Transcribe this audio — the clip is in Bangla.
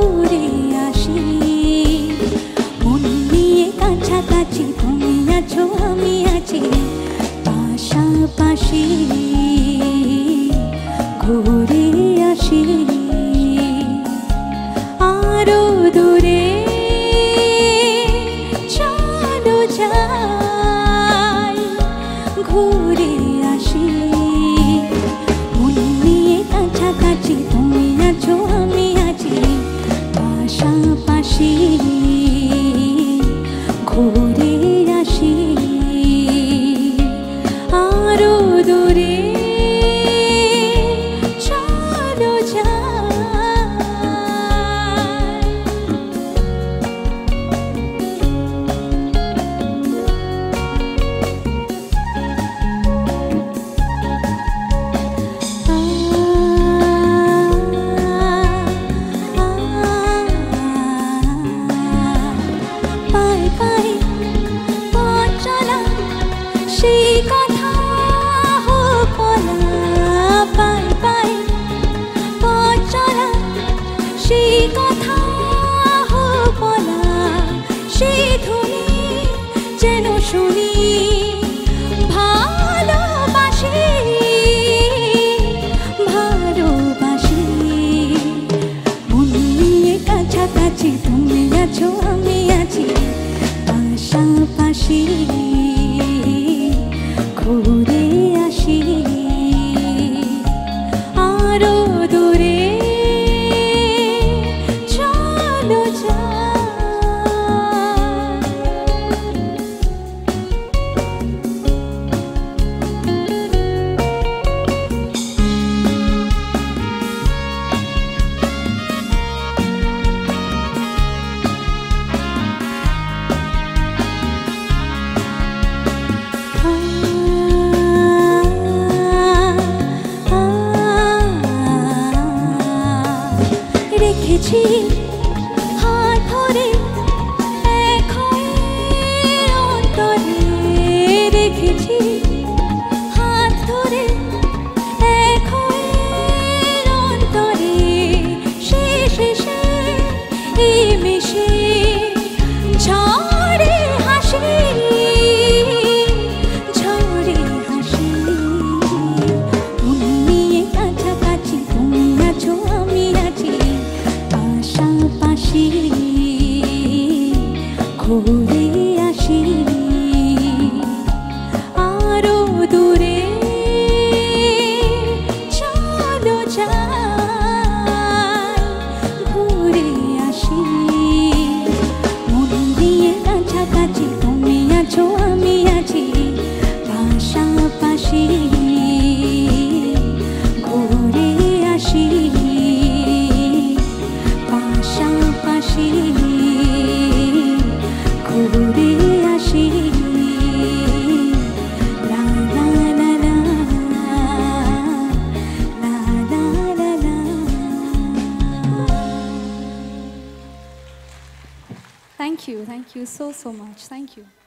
দূরে আসি, মন নিয়ে কাছাকাছি তুমি আছো আমি আছি পাশাপাশি, ঘুরে আসি আরো দূরে চলো যাই, ঘুরে আসি মন নিয়ে কাছাকাছি তুমি আছো আমি আছি পাশাপাশি, ঘুরে আসি আরো দূরে চলো যাই। সেই কথা হোক বলা, পাই পাই পথ চলা, সেই কথা হোক বলা, সেই ধ্বনি যেন শুনি ভালোবাসি, ভালোবাসি মন নিয়ে কাছাকাছি তুমি আছো আমি আছি পাশাপাশি, ঘুরে আসি আরো দূরে চলো যাই। রেখেছি হাত ধরে এক হয়ে অন্তরে, রেখেছি হাত ধরে এক হয়ে অন্তরে, শেষে এই মিশে ঝড়ে হাসি, ঝড়ে হাসি মন নিয়ে কাছাকাছি তুমি আছো আমি আছি পাশাপাশি, ঘুরে আসি আরো দূরে চলো যাই, ঘুরে আসি মন দিয়ে কাছাকাছি তুমি আছো আমি আছি পাশাপাশি, ঘুরে আসি পাশাপাশি, ঘুরে আসি লা লা লা লা লা লা লা লা। Thank you so much. Thank you.